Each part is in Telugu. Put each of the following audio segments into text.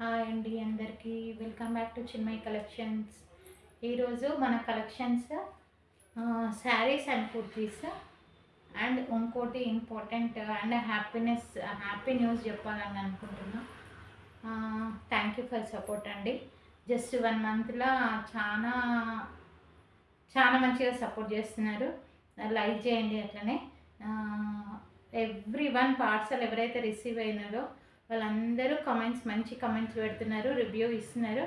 హాయ్ అండి అందరికీ welcome back to Chinmayi collections. ఈరోజు మన collections saris and kurtis and ఇంకోటి ఇంపార్టెంట్ అండ్ హ్యాపీ న్యూస్ చెప్పాలని అనుకుంటున్నా. థ్యాంక్ యూ ఫర్ సపోర్ట్ అండి. జస్ట్ 1 మంత్లో చాలా చాలా మంచిగా సపోర్ట్ చేస్తున్నారు. లైక్ చేయండి. అట్లనే ఎవ్రీ పార్సల్ ఎవరైతే రిసీవ్ అయినారో వాళ్ళందరూ మంచి కమెంట్స్ పెడుతున్నారు, రివ్యూ ఇస్తున్నారు.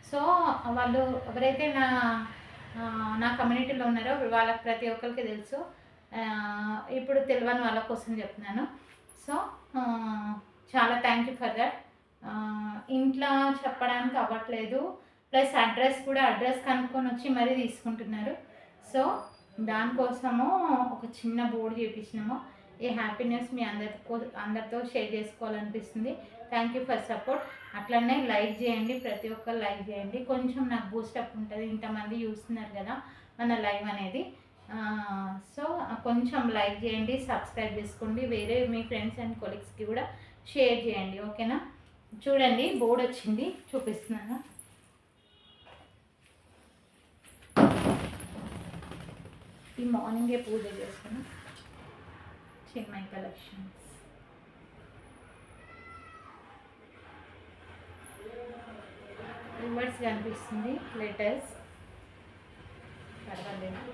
సో వాళ్ళు ఎవరైతే నా కమ్యూనిటీలో ఉన్నారో వాళ్ళకి ప్రతి ఒక్కరికి తెలుసు. ఇప్పుడు తెలియని వాళ్ళ కోసం చెప్తున్నాను. సో చాలా థ్యాంక్ యూ ఫర్ దట్. ఇంట్లో చెప్పడానికి అవ్వట్లేదు, ప్లస్ అడ్రస్ కనుక్కొని వచ్చి మరీ తీసుకుంటున్నారు. సో దానికోసము ఒక చిన్న బోర్డు చేపించినాము. ఈ హ్యాపీనెస్ మీ అందరితో షేర్ చేసుకోవాలనిపిస్తుంది. Thank you for support. అట్లనే లైక్ చేయండి, ప్రతి ఒక్కరు లైక్ చేయండి. కొంచెం నాకు బూస్టప్ ఉంటుంది, ఇంతమంది చూస్తున్నారు కదా మన లైవ్ అనేది. సో కొంచెం లైక్ చేయండి, సబ్స్క్రైబ్ చేసుకోండి, వేరే మీ ఫ్రెండ్స్ అండ్ కొలీగ్స్కి కూడా షేర్ చేయండి. ఓకేనా? చూడండి బోర్డు వచ్చింది, చూపిస్తున్నాను. ఈ మార్నింగే పూజ చేస్తాను. చిన్మయి కలెక్షన్స్. రివర్స్ కనిపిస్తుంది లెటర్స్, పర్వాలేదు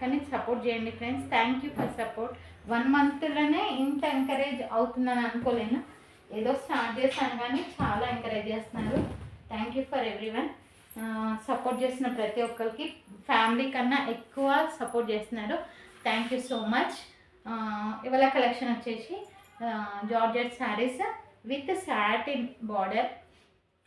కానీ సపోర్ట్ చేయండి friends. Thank you for support. 1 మంత్లోనే ఇంత ఎంకరేజ్ అవుతుందని అనుకోలేను. ఏదో స్టార్ట్ చేశాను కానీ చాలా ఎంకరేజ్ చేస్తున్నారు. Thank you for everyone. Support చేసిన ప్రతి ఒక్కరికి ఫ్యామిలీ కన్నా ఎక్కువ సపోర్ట్ చేస్తున్నారు. Thank you so much. ఇవాళ కలెక్షన్ వచ్చేసి georgette saris with satin border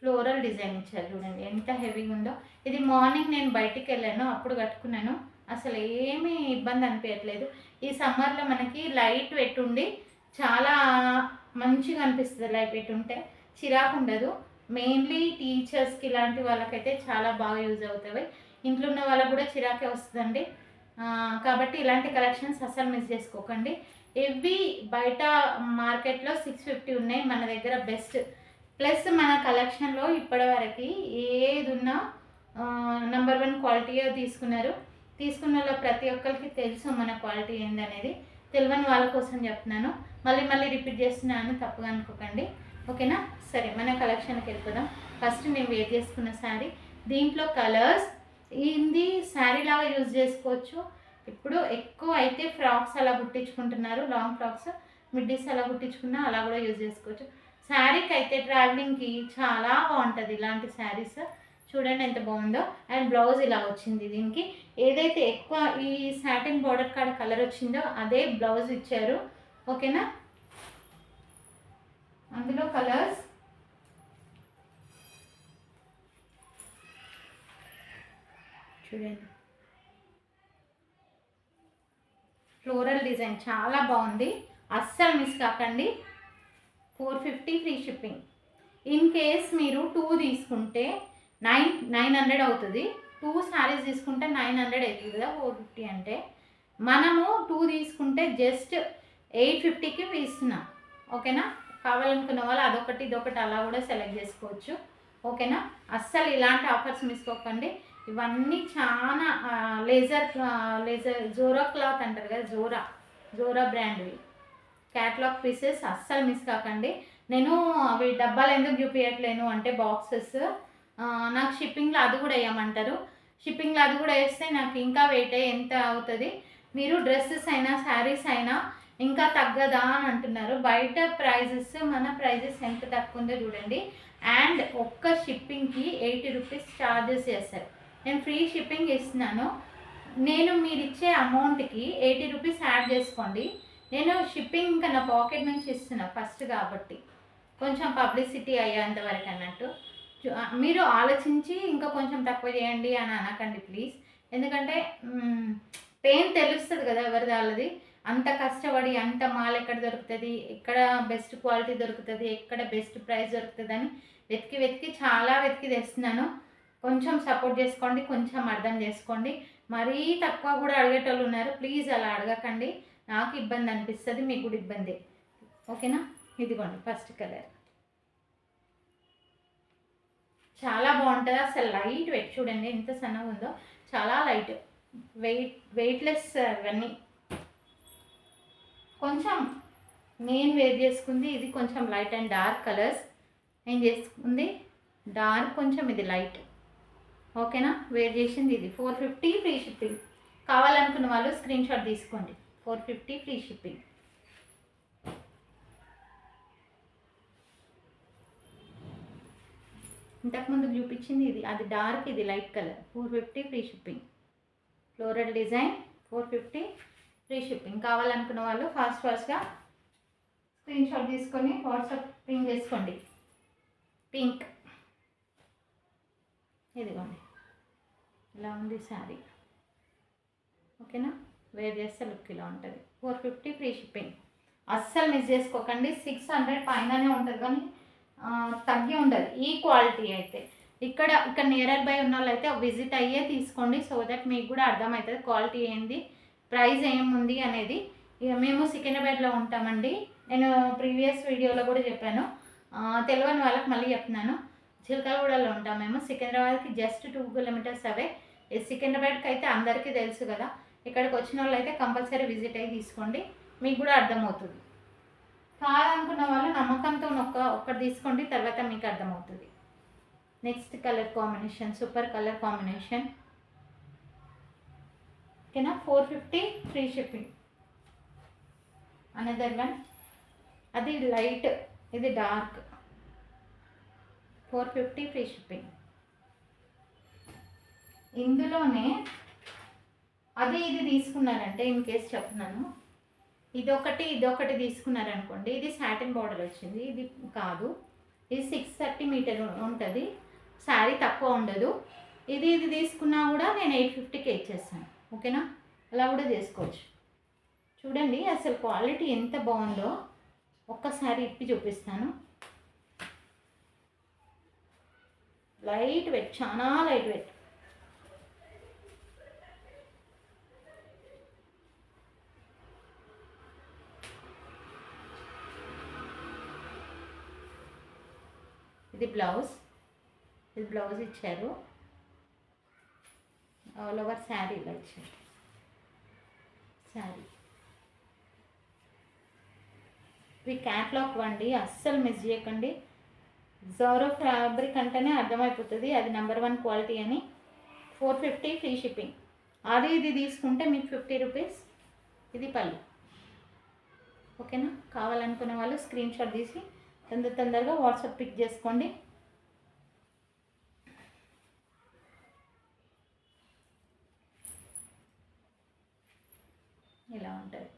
floral design ఇచ్చారు. చూడండి ఎంత హెవీగా ఉందో. ఇది మార్నింగ్ నేను బయటికి వెళ్ళాను, అప్పుడు కట్టుకున్నాను. అసలు ఏమీ ఇబ్బంది అనిపించట్లేదు. ఈ సమ్మర్లో మనకి లైట్ వెయిట్ ఉండి చాలా మంచిగా అనిపిస్తుంది. లైట్ వెయిట్ ఉంటే చిరాకు ఉండదు. మెయిన్లీ టీచర్స్కి ఇలాంటి వాళ్ళకైతే చాలా బాగా యూజ్ అవుతాయి. ఇంట్లో ఉన్న వాళ్ళకు కూడా చిరాకే వస్తుందండి. కాబట్టి ఇలాంటి కలెక్షన్స్ అస్సలు మిస్ చేసుకోకండి. ఇవి బయట మార్కెట్లో 650 ఉన్నాయి, మన దగ్గర బెస్ట్. ప్లస్ మన కలెక్షన్లో ఇప్పటివరకు ఏది ఉన్నా నెంబర్ 1 క్వాలిటీయే తీసుకున్న వాళ్ళ ప్రతి ఒక్కరికి తెలుసు మన క్వాలిటీ ఏందనేది. తెలియని వాళ్ళ కోసం చెప్తున్నాను, మళ్ళీ రిపీట్ చేస్తున్నాను, తప్పుగా అనుకోకండి. ఓకేనా? సరే మన కలెక్షన్కి వెళ్ళిపోదాం. ఫస్ట్ నేను వేర్ చేసుకున్న శారీ, దీంట్లో కలర్స్ ఇది శారీ లాగా యూజ్ చేసుకోవచ్చు. ఇప్పుడు ఎక్కువ అయితే ఫ్రాక్స్ అలా కుట్టించుకుంటున్నారు, లాంగ్ ఫ్రాక్స్ మిడ్డీస్ అలా కుట్టించుకున్నా అలా కూడా యూజ్ చేసుకోవచ్చు. శారీకి అయితే ట్రావెలింగ్కి చాలా బాగుంటుంది ఇలాంటి శారీస్. చూడండి ఎంత బాగుందో. అండ్ బ్లౌజ్ ఇలా వచ్చింది. దీనికి ఏదైతే ఎక్కువ ఈ సాటిన్ బార్డర్ కాడ కలర్ వచ్చిందో అదే బ్లౌజ్ ఇచ్చారు. ఓకేనా? అందులో కలర్స్ చూడండి. ఫ్లోరల్ డిజైన్ చాలా బాగుంది, అస్సలు మిస్ కాకండి. 450 ఫ్రీ షిప్పింగ్. ఇన్ కేస్ మీరు 2 తీసుకుంటే 900 అవుతుంది. 2 శారీస్ తీసుకుంటే 900 అవుతుంది కదా, 450 అంటే. మనము 2 తీసుకుంటే జస్ట్ 850కి ఇస్తున్నాం. ఓకేనా? కావాలనుకున్న వాళ్ళు అదొకటి ఇదొకటి అలా కూడా సెలెక్ట్ చేసుకోవచ్చు. ఓకేనా? అస్సలు ఇలాంటి ఆఫర్స్ మిస్ కాకండి. ఇవన్నీ చాలా లేజర్ జోరా క్లాత్ అంటారు కదా, జోరా బ్రాండ్వి క్యాటలాగ్ పీసెస్. అస్సలు మిస్ కాకండి. నేను అవి డబ్బాలు ఎందుకు చూపించట్లేను అంటే బాక్సెస్ నాకు షిప్పింగ్లో అది కూడా వేయమంటారు. షిప్పింగ్లో అది కూడా వేస్తే నాకు ఇంకా వెయిట్ ఎంత అవుతుంది. మీరు డ్రెస్సెస్ అయినా శారీస్ అయినా ఇంకా తగ్గదా అని అంటున్నారు. బయట ప్రైజెస్ మన ప్రైజెస్ ఎంత తక్కువ ఉందో చూడండి. అండ్ ఒక్క షిప్పింగ్కి 80 రూపీస్ ఛార్జెస్ చేస్తారు. నేను ఫ్రీ షిప్పింగ్ ఇస్తున్నాను. నేను మీరు ఇచ్చే అమౌంట్కి 80 రూపీస్ యాడ్ చేసుకోండి. నేను షిప్పింగ్ ఇంకా నా పాకెట్ నుంచి ఇస్తున్నా ఫస్ట్, కాబట్టి కొంచెం పబ్లిసిటీ అయ్యేంతవరకు అన్నట్టు. మీరు ఆలోచించి ఇంకా కొంచెం తక్కువ చేయండి అని అనకండి ప్లీజ్. ఎందుకంటే పెయిన్ తెలుస్తుంది కదా ఎవరిది వాళ్ళది. అంత కష్టపడి అంత మాల్ ఎక్కడ దొరుకుతుంది, ఎక్కడ బెస్ట్ క్వాలిటీ దొరుకుతుంది, ఎక్కడ బెస్ట్ ప్రైస్ దొరుకుతుంది అని వెతికి చాలా తెస్తున్నాను. కొంచెం సపోర్ట్ చేసుకోండి, కొంచెం అర్థం చేసుకోండి. మరీ తక్కువ కూడా అడిగేటోళ్ళు ఉన్నారు. ప్లీజ్ అలా అడగకండి. నాకు ఇబ్బంది అనిపిస్తుంది, మీకు కూడా ఇబ్బంది. ఓకేనా? ఇదిగోండి ఫస్ట్ కలర్. చాలా బాగుంటుంది. అసలు లైట్ వెయిట్ చూడండి ఎంత సన్నగా ఉందో, చాలా లైట్ వెయిట్లెస్ ఇవన్నీ. కొంచెం నేను వేర్ చేసుకుంది ఇది కొంచెం లైట్ అండ్ డార్క్ కలర్స్. నేను చేసుకుంది డార్క్, కొంచెం ఇది లైట్. ఓకేనా, వేర్ చేసింది ఇది 450 ఫ్రీ షిప్పింగ్. కావాలనుకున్న వాళ్ళు స్క్రీన్ షాట్ తీసుకోండి. 450 ఫ్రీ షిప్పింగ్. ఇంతకుముందు చూపించింది ఇది, అది డార్క్, ఇది light colour. 450 free shipping. Floral design 450 free shipping. కావాలనుకున్న వాళ్ళు ఫాస్ట్గా స్క్రీన్ షాట్ తీసుకొని వాట్సాప్ పింగ్ చేసుకోండి. పింక్ ఇదిగోండి, ఇలా ఉంది శారీ. ఓకేనా, వేర్ చేస్తే లుక్ ఇలా ఉంటుంది. 450 ఫ్రీ షిప్పింగ్. అస్సలు మిస్ చేసుకోకండి. 600 పైననే ఉంటుంది కానీ తగ్గి ఉండదు ఈ క్వాలిటీ అయితే. ఇక్కడ నియర్ బై ఉన్న వాళ్ళు అయితే విజిట్ అయ్యే తీసుకోండి, సో దట్ మీకు కూడా అర్థమవుతుంది క్వాలిటీ ఏంది, ప్రైస్ ఏముంది అనేది. ఇక మేము సికింద్రాబాద్లో ఉంటామండి. నేను ప్రీవియస్ వీడియోలో కూడా చెప్పాను, తెలియని వాళ్ళకి మళ్ళీ చెప్తున్నాను. చిలకలగూడలో ఉంటాం మేము. సికింద్రాబాద్కి జస్ట్ 2 కిలోమీటర్స్ అవే. సికింద్రాబాద్కి అయితే అందరికీ తెలుసు కదా. ఇక్కడికి వచ్చిన వాళ్ళు అయితే కంపల్సరీ విజిట్ అయ్యి తీసుకోండి, మీకు కూడా అర్థమవుతుంది. కాదనుకున్న వాళ్ళు నమ్మకంతో ఒక్కటి తీసుకోండి, తర్వాత మీకు అర్థమవుతుంది. Next colour combination, super colour combination. ఓకేనా, 450 ఫ్రీ షిప్పింగ్. అనదర్ వన్, అది లైట్, ఇది డార్క్. 450 free shipping. ఇందులోనే అది ఇది తీసుకున్నారంటే, ఇన్ కేస్ చెప్తున్నాను, ఇదొకటి తీసుకున్నారనుకోండి, ఇది సాటిన్ బార్డర్ వచ్చింది, ఇది కాదు. ఇది 630 మీటర్ ఉంటుంది, శారీ తక్కువ ఉండదు. ఇది తీసుకున్నా కూడా నేను 850కే ఇచ్చేస్తాను. ఓకేనా, అలా కూడా చేసుకోవచ్చు. చూడండి అసలు క్వాలిటీ ఎంత బాగుందో, ఒక్కసారి ఇప్పి చూపిస్తాను. లైట్ వెయిట్, చాలా లైట్ వెయిట్. ఇది బ్లౌజ్ ఇచ్చారు. ఆల్ ఓవర్ శారీ ఇలా ఇచ్చారు. శారీ ఇది క్యాట్లాగ్ వండి, అస్సలు మిస్ చేయకండి. జోరో ఫ్యాబ్రిక్ అంటేనే అర్థమైపోతుంది అది నెంబర్ 1 క్వాలిటీ అని. 450 ఫ్రీ షిప్పింగ్. ఇది తీసుకుంటే మీకు 50 రూపీస్. ఇది పళ్ళు. ఓకేనా, కావాలనుకునే వాళ్ళు స్క్రీన్ షాట్ తీసి తొందరగా వాట్సాప్ పిక్ చేసుకోండి. ఇలా ఉంటుంది.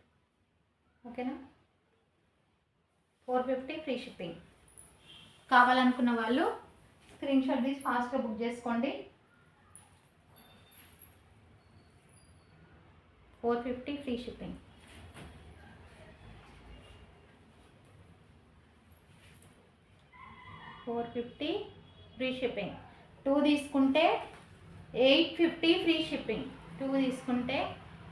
ఓకేనా, 450 ఫ్రీ షిప్పింగ్. కావాలనుకున్న వాళ్ళు స్క్రీన్ షాట్ తీసి ఫాస్ట్గా బుక్ చేసుకోండి. 450 ఫ్రీ షిప్పింగ్. Free shipping. 2 తీసుకుంటే 850 ఫ్రీ షిప్పింగ్. 2 తీసుకుంటే,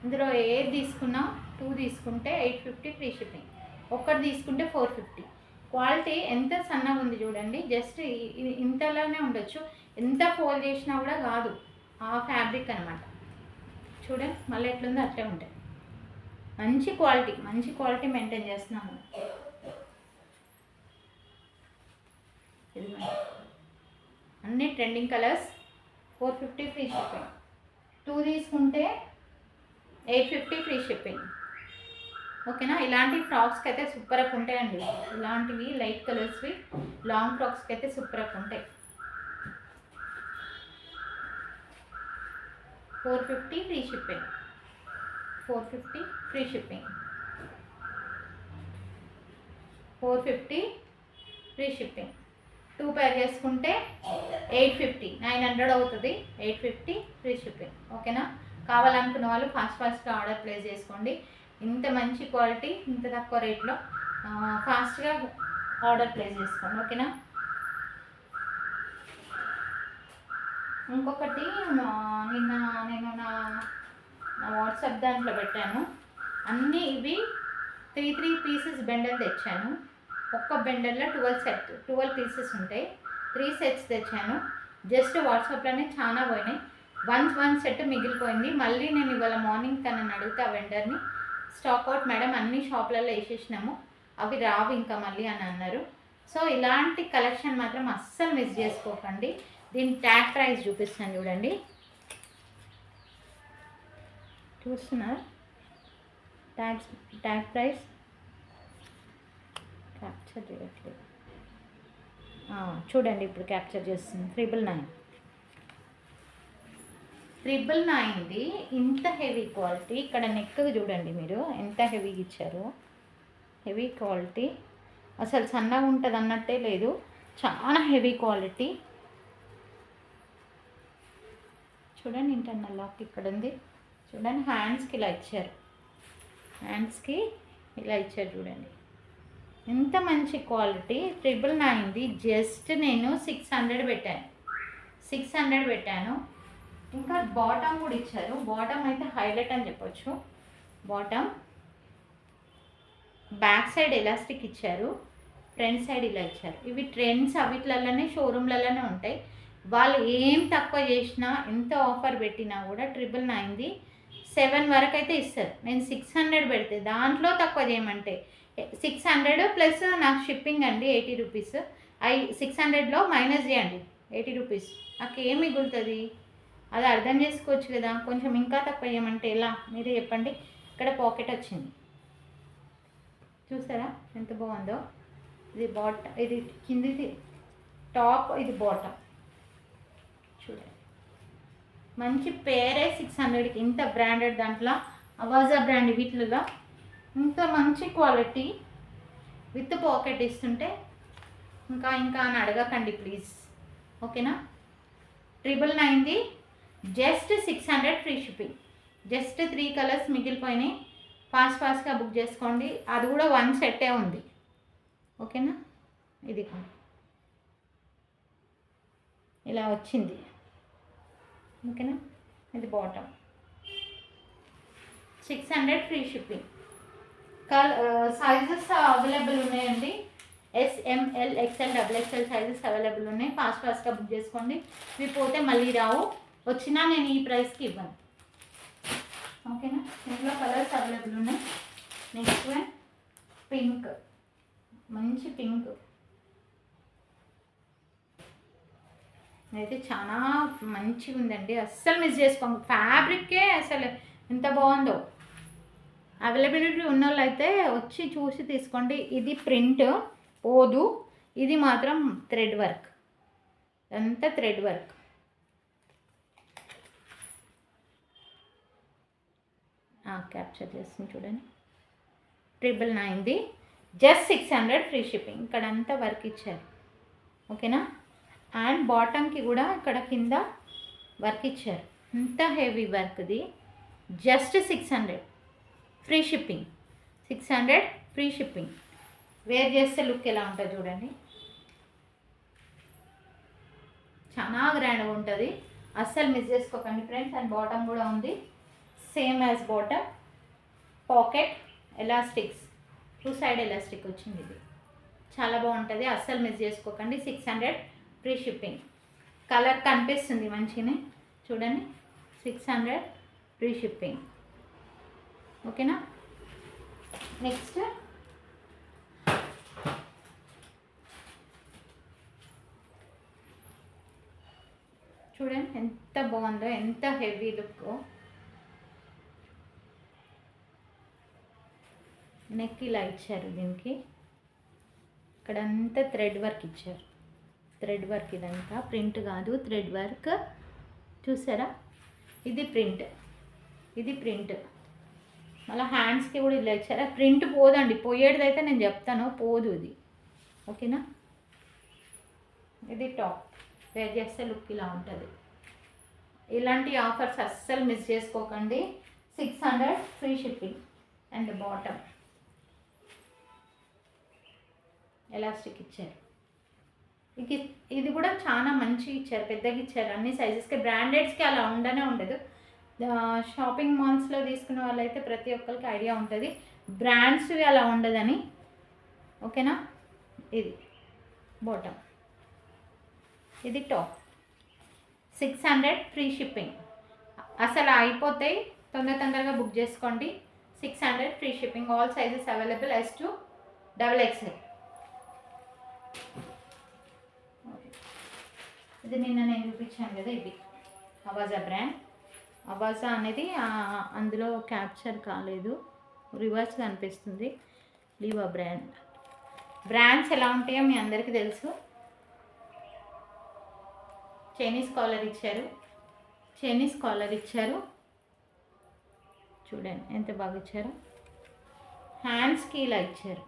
ఇందులో ఏది తీసుకున్నా 2 తీసుకుంటే 850 ఫ్రీ షిప్పింగ్. ఒక్కటి తీసుకుంటే 450. క్వాలిటీ ఎంత సన్నగా ఉంది చూడండి, జస్ట్ ఇంతలోనే ఉండొచ్చు, ఎంత ఫోల్డ్ చేసినా కూడా కాదు ఆ ఫ్యాబ్రిక్ అనమాట. చూడండి మళ్ళీ ఎట్లుందో అట్లే ఉంటుంది. మంచి క్వాలిటీ మెయింటైన్ చేస్తున్నాము. అన్ని ట్రెండింగ్ కలర్స్. 450 free shipping. 2 తీసుకుంటే 850 ఫ్రీ షిప్పింగ్. ఓకేనా, ఇలాంటి ఫ్రాక్స్కి అయితే సూపర్ అప్ ఉంటాయండి. ఇలాంటివి లైట్ కలర్స్వి లాంగ్ ఫ్రాక్స్కి అయితే సూపర్ అప్ ఉంటాయి. 450 free shipping. 450 free shipping. 450 free shipping. 2 పేర్ చేసుకుంటే 850, 900 అవుతుంది. 850 ఫ్రీ షిప్పింగ్. ఓకేనా, కావాలనుకున్న వాళ్ళు ఫాస్ట్గా ఆర్డర్ ప్లేస్ చేసుకోండి. ఇంత మంచి క్వాలిటీ ఇంత తక్కువ రేట్లో ఫాస్ట్గా ఆర్డర్ ప్లేస్ చేసుకోండి. ఓకేనా, ఇంకొకటి నిన్న నేను నా వాట్సాప్ దాంట్లో పెట్టాను. అన్నీ ఇవి 3 పీసెస్ బెండల్ తెచ్చాను. ఒక్క బెండల్లో 12 పీసెస్ ఉంటాయి. 3 సెట్స్ తెచ్చాను. జస్ట్ వాట్సాప్లోనే చాలా పోయినాయి. వన్ సెట్ మిగిలిపోయింది. మళ్ళీ నేను ఇవాళ మార్నింగ్ తనని అడుగుతా వెండర్ని, స్టాక్ అవుట్ మేడం, అన్ని షాప్లలో వేసేసినాము, అవి రావు ఇంకా మళ్ళీ అని అన్నారు. సో ఇలాంటి కలెక్షన్ మాత్రం అస్సలు మిస్ చేసుకోకండి. దీని ట్యాగ్ ప్రైస్ చూపిస్తాను చూడండి, చూస్తున్నారు ట్యాగ్ ప్రైస్ క్యాప్చర్ చేయట్లేదు, చూడండి ఇప్పుడు క్యాప్చర్ చేస్తుంది. 999ది ఇంత హెవీ క్వాలిటీ. ఇక్కడ నెక్ చూడండి మీరు ఎంత హెవీగా ఇచ్చారో, హెవీ క్వాలిటీ, అసలు సన్నగా ఉంటుంది అన్నట్టే లేదు, చాలా హెవీ క్వాలిటీ. చూడండి ఇంటర్నల్ లాక్ ఇక్కడ ఉంది, చూడండి హ్యాండ్స్కి ఇలా ఇచ్చారు, హ్యాండ్స్కి ఇలా ఇచ్చారు చూడండి, ఎంత మంచి క్వాలిటీ. 999ది జస్ట్ నేను 600 పెట్టాను. ఇంకా బాటమ్ కూడా ఇచ్చారు, బాటమ్ అయితే హైలైట్ అని చెప్పొచ్చు. బాటమ్ బ్యాక్ సైడ్ ఎలాస్టిక్ ఇచ్చారు, ఫ్రంట్ సైడ్ ఇలా ఇచ్చారు. ఇవి ట్రెండ్స్ అవిట్లలోనే షోరూమ్లలోనే ఉంటాయి. వాళ్ళు ఏం తక్కువ చేసినా, ఎంత ఆఫర్ పెట్టినా కూడా 999ది 7 వరకు అయితే ఇస్తారు. నేను 600 పెడితే దాంట్లో తక్కువ చేయమంటే 600 ప్లస్ నాకు షిప్పింగ్ అండి 80 రూపీస్. 600లో మైనస్ చేయండి 80 రూపీస్, నాకు ఏం మిగులుతుంది? అది అర్థం చేసుకోవచ్చు కదా. కొంచెం ఇంకా తక్కువ చేయమంటే ఎలా మీరే చెప్పండి. ఇక్కడ పాకెట్ వచ్చింది, చూసారా ఎంత బాగుందో. ఇది ఇది కిందిది టాప్, ఇది బాటమ్, చూడండి మంచి పేరే 600కి. ఇంత బ్రాండెడ్ దాంట్లో అవాజా బ్రాండ్ వీటిలో ఇంత మంచి క్వాలిటీ విత్ పాకెట్ ఇస్తుంటే ఇంకా అని అడగకండి ప్లీజ్, ఓకేనా. 999ది just 600 free shipping. Just 3 colours మిగిలిపోయినాయి, ఫాస్ట్గా బుక్ చేసుకోండి. అది కూడా 1 సెట్టే ఉంది, ఓకేనా. ఇది ఇలా వచ్చింది, ఓకేనా. ఇది bottom, 600 free shipping. Sizes available ఉన్నాయండి, SML XL XXL sizes available ఉన్నాయి. ఫాస్ట్గా బుక్ చేసుకోండి, ఇవి పోతే మళ్ళీ రావు, వచ్చినా నేను ఈ ప్రైస్కి ఇవ్వను, ఓకేనా. ఇందులో కలర్స్ అవైలబుల్ ఉన్నాయి. నెక్స్ట్ వన్ పింక్, మంచి పింక్ అయితే చాలా మంచిగా ఉందండి, అస్సలు మిస్ చేసుకోండి. ఫ్యాబ్రిక్కే అసలు ఎంత బాగుందో. అవైలబిలిటీ ఉన్న వాళ్ళు అయితే వచ్చి చూసి తీసుకోండి. ఇది ప్రింట్ పోదు, ఇది మాత్రం థ్రెడ్ వర్క్, అంతా థ్రెడ్ వర్క్. క్యాప్చర్ చేస్తుంది చూడండి. 999ది జస్ట్ 600 ఫ్రీ షిప్పింగ్. ఇక్కడ అంతా వర్క్ ఇచ్చారు, ఓకేనా. అండ్ బాటమ్కి కూడా ఇక్కడ కింద వర్క్ ఇచ్చారు, ఇంత హెవీ వర్క్ది. Just 600 free shipping, 600 free shipping. Wear చేస్తే లుక్ ఎలా ఉంటుంది చూడండి, చాలా గ్రాండ్గా ఉంటుంది, అస్సలు మిస్ చేసుకోకండి ఫ్రెండ్స్. అండ్ బాటమ్ కూడా ఉంది, same as bottom, pocket, elastics, 2 side elastic వచ్చింది. ఇది చాలా బాగుంటుంది, అస్సలు మిస్ చేసుకోకండి. 600 ఫ్రీ షిప్పింగ్. కలర్ కనిపిస్తుంది మంచిగానే చూడండి, 600 ఫ్రీ షిప్పింగ్, ఓకేనా. నెక్స్ట్ చూడండి ఎంత బాగుందో, ఎంత హెవీ లుక్. నెక్ ఇలా ఇచ్చారు, దీనికి ఇక్కడంతా థ్రెడ్ వర్క్ ఇచ్చారు, థ్రెడ్ వర్క్. ఇదంతా ప్రింట్ కాదు, థ్రెడ్ వర్క్, చూసారా. ఇది ప్రింట్, ఇది ప్రింట్. మళ్ళీ హ్యాండ్స్కి కూడా ఇలా ఇచ్చారా. ప్రింట్ పోదండి, పోయేది అయితే నేను చెప్తాను, పోదు ఇది, ఓకేనా. ఇది టాప్, వేర్ చేస్తే లుక్ ఇలా ఉంటుంది. ఇలాంటి ఆఫర్స్ అస్సలు మిస్ చేసుకోకండి. 600 free shipping. And bottom elastic ఇచ్చారు. ఇది కూడా చాలా మంచిగా ఇచ్చారు, పెద్దగా ఇచ్చారు, అన్ని సైజెస్కి. బ్రాండెడ్స్కి అలా ఉండదు. షాపింగ్ మాల్స్లో తీసుకునే వాళ్ళైతే ప్రతి ఒక్కరికి ఐడియా ఉంటుంది, బ్రాండ్స్వి అలా ఉండదని, ఓకేనా. ఇది బాటమ్, ఇది టాప్. 600 free shipping. అసలు అయిపోతాయి, తొందరగా బుక్ చేసుకోండి. 600 free shipping. All sizes available, S to XXL. ఇది నిన్న నేను చూపించాను కదా, ఇది అవాజా బ్రాండ్. అవాజా అనేది అందులో క్యాప్చర్ కాలేదు, రివర్స్ కనిపిస్తుంది. లీవా బ్రాండ్. బ్రాండ్స్ ఎలా ఉంటాయో మీ అందరికీ తెలుసు. చైనీస్ కాలర్ ఇచ్చారు, చూడండి ఎంత బాగా ఇచ్చారు. హ్యాండ్స్కి ఇలా ఇచ్చారు,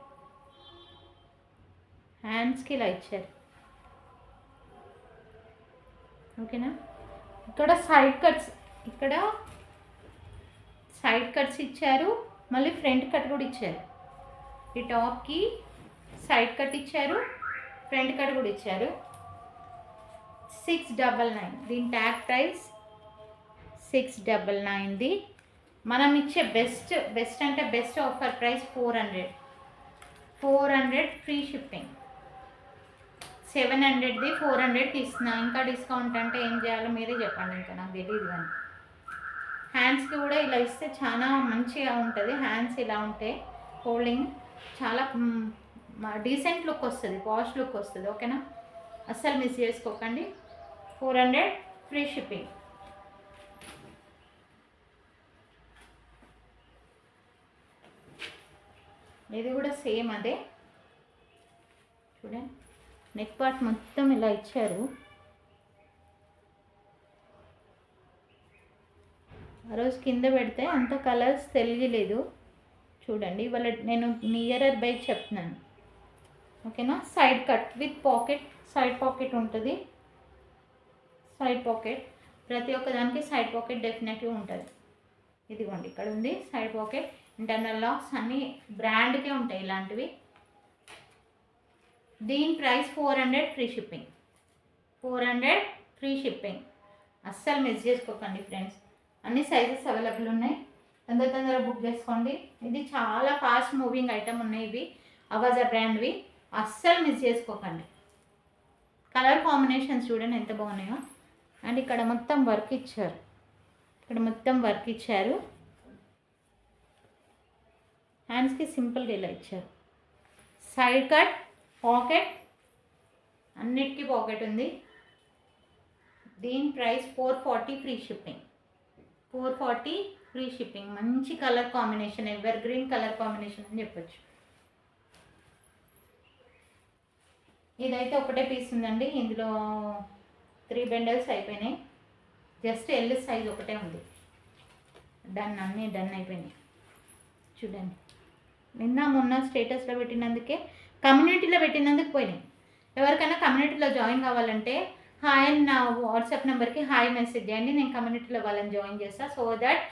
ఓకేనా. ఇక్కడ సైడ్ కట్స్ ఇచ్చారు, మళ్ళీ ఫ్రంట్ కట్ కూడా ఇచ్చారు. ఈ టాప్కి సైడ్ కట్ ఇచ్చారు, ఫ్రంట్ కట్ కూడా ఇచ్చారు. 699. దీని ట్యాగ్ ప్రైస్ 699. మనం ఇచ్చే బెస్ట్ అంటే best offer price 400 free shipping. 700ది 400కి ఇస్తున్నా. ఇంకా డిస్కౌంట్ అంటే ఏం చేయాలో మీరే చెప్పండి, ఇంకా నాకు తెలియదు. కానీ హ్యాండ్స్కి కూడా ఇలా ఇస్తే చాలా మంచిగా ఉంటుంది. హ్యాండ్స్ ఇలా ఉంటే హోల్డింగ్ చాలా డీసెంట్ లుక్ వస్తుంది, పాష్ లుక్ వస్తుంది, ఓకేనా. అస్సలు మిస్ చేసుకోకండి. 400 ఫ్రీ షిప్పింగ్. ఇది కూడా సేమ్ అదే, చూడండి. నెక్ పార్ట్ మొత్తం ఇలా ఇచ్చారు. ఆ రోజు కింద పెడితే అంత కలర్స్ తెలియలేదు, చూడండి. ఇవాళ నేను నియరర్ బై చెప్తున్నాను, ఓకేనా. Side cut with pocket, side pocket ఉంటుంది. ప్రతి ఒక్క దానికి సైడ్ పాకెట్ డెఫినెట్గా ఉంటుంది. ఇదిగోండి, ఇక్కడ ఉంది సైడ్ పాకెట్. ఇంటర్నల్ లాక్స్ అన్నీ బ్రాండ్కే ఉంటాయి ఇలాంటివి. దీని price 400 free shipping. 400 free shipping. అస్సలు మిస్ చేసుకోకండి ఫ్రెండ్స్. అన్ని సైజెస్ అవైలబుల్ ఉన్నాయి, తొందరగా బుక్ చేసుకోండి. ఇది చాలా ఫాస్ట్ మూవింగ్ ఐటమ్ ఉన్నాయి ఇవి, అవాజా బ్రాండ్వి. అస్సలు మిస్ చేసుకోకండి. కలర్ కాంబినేషన్స్ చూడండి ఎంత బాగున్నాయో. అండ్ ఇక్కడ మొత్తం వర్క్ ఇచ్చారు, హ్యాండ్స్కి సింపుల్గా ఇలా ఇచ్చారు. సైడ్ కట్, పాకెట్, అన్నిటికీ పాకెట్ ఉంది. దీని price 440 free shipping. 440 free shipping. మంచి colour combination, evergreen colour combination అని చెప్పొచ్చు. ఇదైతే ఒకటే పీస్ ఉందండి, ఇందులో 3 బండల్స్ అయిపోయినాయి. జస్ట్ ఎల్ సైజ్ ఒకటే ఉంది. అన్నీ డన్ అయిపోయినాయి. చూడండి, నిన్న మొన్న స్టేటస్లో పెట్టినందుకే, కమ్యూనిటీలో పెట్టినందుకు పోయినాయి. ఎవరికైనా కమ్యూనిటీలో జాయిన్ కావాలంటే హాయ్ అని నా వాట్సాప్ నెంబర్కి హాయ్ మెసేజ్ చేయండి, నేను కమ్యూనిటీలో వాళ్ళని జాయిన్ చేస్తాను. సో దట్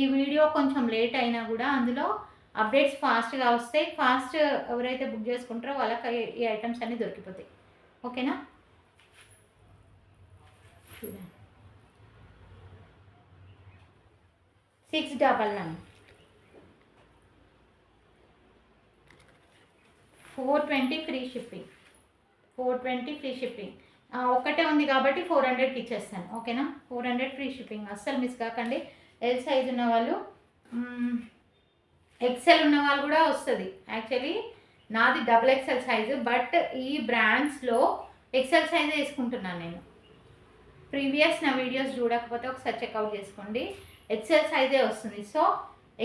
ఈ వీడియో కొంచెం లేట్ అయినా కూడా అందులో అప్డేట్స్ ఫాస్ట్గా వస్తాయి. ఫాస్ట్ ఎవరైతే బుక్ చేసుకుంటారో వాళ్ళకి ఈ ఐటమ్స్ అన్నీ దొరికిపోతాయి, ఓకేనా. చూడండి, 699. 420 ఫ్రీ షిప్పింగ్. 420 free shipping. ఒకటే ఉంది కాబట్టి 400కి ఇచ్చేస్తాను, ఓకేనా. 400 ఫ్రీ షిప్పింగ్. అస్సలు మిస్ కాకండి. ఎల్ సైజ్ ఉన్న వాళ్ళు, ఎక్సెల్ ఉన్న వాళ్ళు కూడా వస్తుంది. యాక్చువల్లీ నాది XXL సైజు, బట్ ఈ బ్రాండ్స్లో ఎక్సెల్ సైజే వేసుకుంటున్నాను నేను. ప్రీవియస్ నా వీడియోస్ చూడకపోతే ఒకసారి చెక్అవుట్ చేసుకోండి, ఎక్సెల్ సైజే వస్తుంది. సో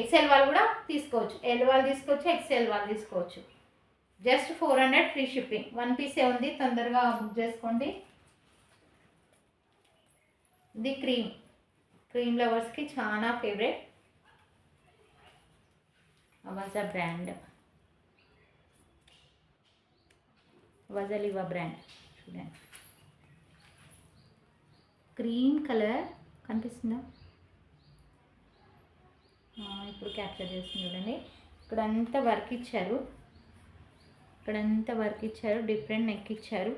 ఎక్సెల్ వాళ్ళు కూడా తీసుకోవచ్చు, ఎల్ వాళ్ళు తీసుకోవచ్చు, XL వాళ్ళు తీసుకోవచ్చు. Just 400 free shipping. 1 పీసే ఉంది, తొందరగా బుక్ చేసుకోండి. ఇది క్రీమ్ లవర్స్కి చాలా ఫేవరెట్ అవాజా బ్రాండ్, అవాజా లివా బ్రాండ్. చూడండి, క్రీమ్ కలర్ కనిపిస్తుందా? ఇప్పుడు క్యాప్చర్ చేస్తుంది చూడండి. ఇక్కడంతా వర్క్ ఇచ్చారు, డిఫరెంట్ నెక్ ఇచ్చారు.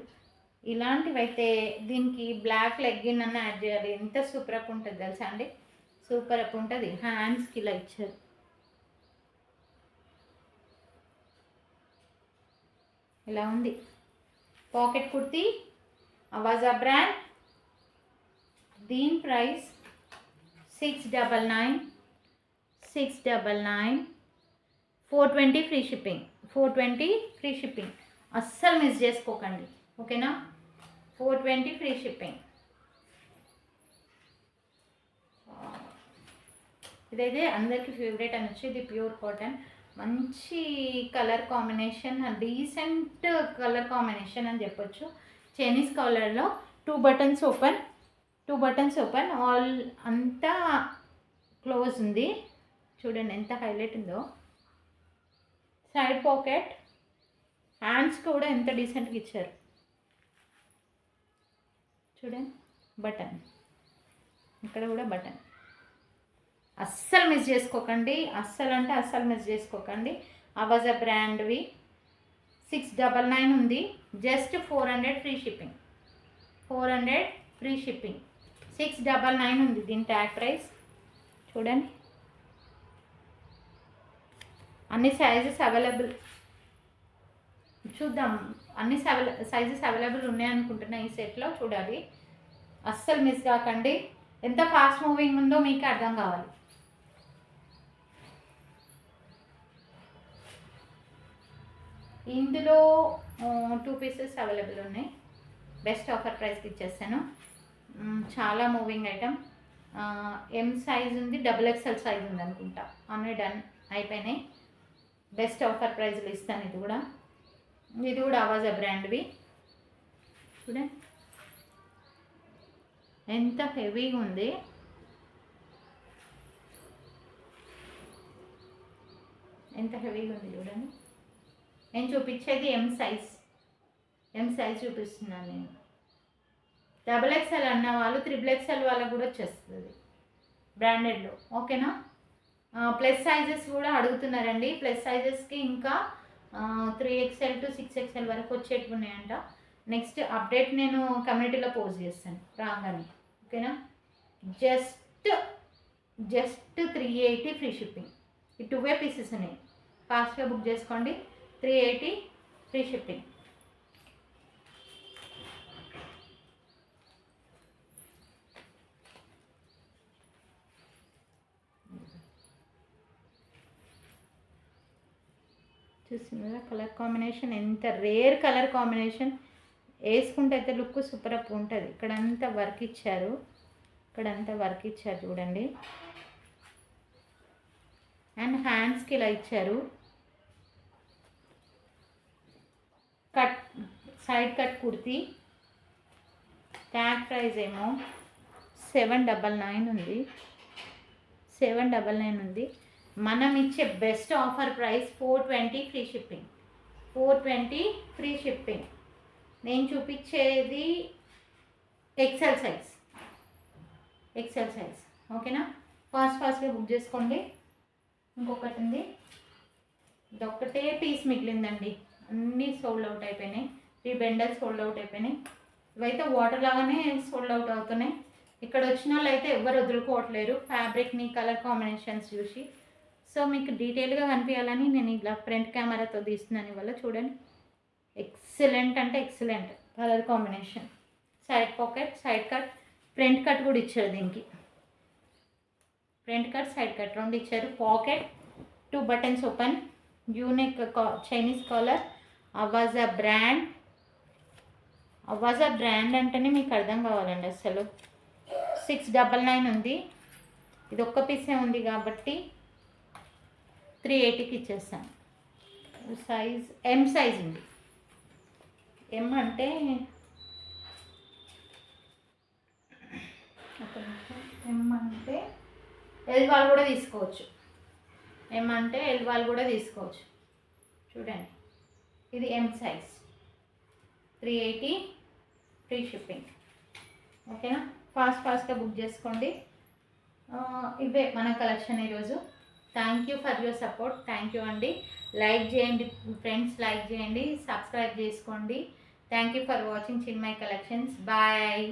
ఇలాంటివి అయితే దీనికి బ్లాక్ లెగ్గిన్ అన్న యాడ్ చేయాలి. ఎంత సూపర్ అప్ ఉంటుంది తెలుసా అండి, సూపర్ అప్ ఉంటుంది. హ్యాండ్స్కి ఇలా ఇచ్చారు. ఇలా ఉంది. పాకెట్ కుర్తీ, అవాజా బ్రాండ్, దీని price 699, 699, 420 free shipping, 420 free shipping. అస్సలు మిస్ చేసుకోకండి, ఓకేనా. 420 ఫ్రీ షిప్పింగ్. ఇదైతే అందరికీ ఫేవరెట్ అనొచ్చు. ఇది ప్యూర్ కాటన్, మంచి colour combination, decent colour combination అని చెప్పొచ్చు. చైనీస్ కలర్లో 2 buttons open, 2 buttons open, all అంతా క్లోజ్ ఉంది. చూడండి ఎంత హైలైట్ ఉందో. సైడ్ పాకెట్, హ్యాండ్స్ కూడా ఎంత డీసెంట్గా ఇచ్చారు చూడండి. బటన్, ఇక్కడ కూడా బటన్. అస్సలు మిస్ చేసుకోకండి, అస్సలు అంటే అస్సలు మిస్ చేసుకోకండి. అవాజా బ్రాండ్వి 699 ఉంది, just 400 free shipping, 400 free shipping. 699 ఉంది దీని ట్యాగ్ ప్రైస్. చూడండి అన్ని సైజెస్ అవైలబుల్. చూద్దాం, అన్ని సైజెస్ అవైలబుల్ ఉన్నాయి అనుకుంటున్నా ఈ సెట్లో. చూడాలి, అస్సలు మిస్ కాకండి. ఎంత ఫాస్ట్ మూవింగ్ ఉందో మీకు అర్థం కావాలి. ఇందులో 2 పీసెస్ అవైలబుల్ ఉన్నాయి. బెస్ట్ ఆఫర్ ప్రైస్కి ఇచ్చేస్తాను. చాలా మూవింగ్ ఐటమ్. ఎం సైజ్ ఉంది, XXL సైజ్ ఉంది అనుకుంటా. అన్నీ డన్ అయిపోయినాయి. బెస్ట్ ఆఫర్ ప్రైస్లు ఇస్తాను. ఇది కూడా అవాజా బ్రాండ్వి. చూడండి ఎంత హెవీగా ఉంది. ఎంత హెవీగా ఉంది చూడండి. నేను చూపించేది ఎం సైజ్ చూపిస్తున్నాను నేను. XXL అన్న వాళ్ళు XXL వాళ్ళకు కూడా వచ్చేస్తుంది బ్రాండెడ్లో, ఓకేనా. ప్లస్ సైజెస్ కూడా అడుగుతున్నారండి. ప్లస్ సైజెస్కి ఇంకా 3XL to 6XL వరకు వచ్చేటివి ఉన్నాయంట. నెక్స్ట్ అప్డేట్ నేను కమ్యూనిటీలో పోస్ట్ చేస్తాను రాగానే, ఓకేనా. Just 380 free shipping. ఈ 2 పీసెస్ ఉన్నాయి, ఫాస్ట్గా బుక్ చేసుకోండి. 380 ఫ్రీ షిప్పింగ్. చూస్తున్నారా కలర్ కాంబినేషన్, ఎంత రేర్ కలర్ కాంబినేషన్. వేసుకుంటే అయితే లుక్ సూపర్ అప్ ఉంటుంది. ఇక్కడంతా వర్క్ ఇచ్చారు, చూడండి. అండ్ హ్యాండ్స్కి ఇలా ఇచ్చారు. Cut, side cut kurti. Tag price ఏమో 799 ఉంది, 799 ఉంది. మనం ఇచ్చే best offer price 420 free shipping, 420 free shipping. నేను చూపించేది XL సైజ్, ఓకేనా. ఫాస్ట్గా బుక్ చేసుకోండి. ఇంకొకటి ఉంది, ఇదొక్కటే పీస్ మిగిలిందండి. అన్నీ సోల్డ్ అవుట్ అయిపోయినాయి. 3 బెండల్స్ సోల్డ్ అవుట్ అయిపోయినాయి. ఇవైతే వాటర్ లాగానే సోల్డ్ అవుట్ అవుతున్నాయి. ఇక్కడ వచ్చిన వాళ్ళు అయితే ఎవరు వదులుకోవట్లేరు ఫ్యాబ్రిక్ని, కలర్ కాంబినేషన్స్ చూసి. సో మీకు డీటెయిల్గా కనిపించాలని నేను ఇలా ఫ్రంట్ కెమెరాతో తీస్తున్నాను ఇవాళ. చూడండి ఎక్సలెంట్ అంటే excellent colour combination. Side pocket, side cut, front cut కూడా ఇచ్చారు దీనికి. ఫ్రంట్ కట్, సైడ్ కట్ రెండు ఇచ్చారు. Pocket, 2 buttons open, unique Chinese collar. Avaja brand అంటేనే మీకు అర్థం కావాలండి అసలు. 699 ఉంది. ఇది ఒక్క పీసే ఉంది కాబట్టి 380కి ఇచ్చేస్తాను. సైజ్ ఎం సైజ్ ఉంది. ఎం అంటే ఎల్ వాళ్ళు కూడా తీసుకోవచ్చు. ఎల్ వాళ్ళు కూడా తీసుకోవచ్చు. చూడండి ఇది ఎం సైజ్, 380 ఫ్రీ షిప్పింగ్, ఓకేనా. ఫాస్ట్గా బుక్ చేసుకోండి. ఇవే మన కలెక్షన్ ఈరోజు. Thank you for your support. Thank you అండి. లైక్ చేయండి ఫ్రెండ్స్, లైక్ చేయండి, సబ్స్క్రైబ్ చేసుకోండి. Thank you for watching Chinmayi collections. Bye.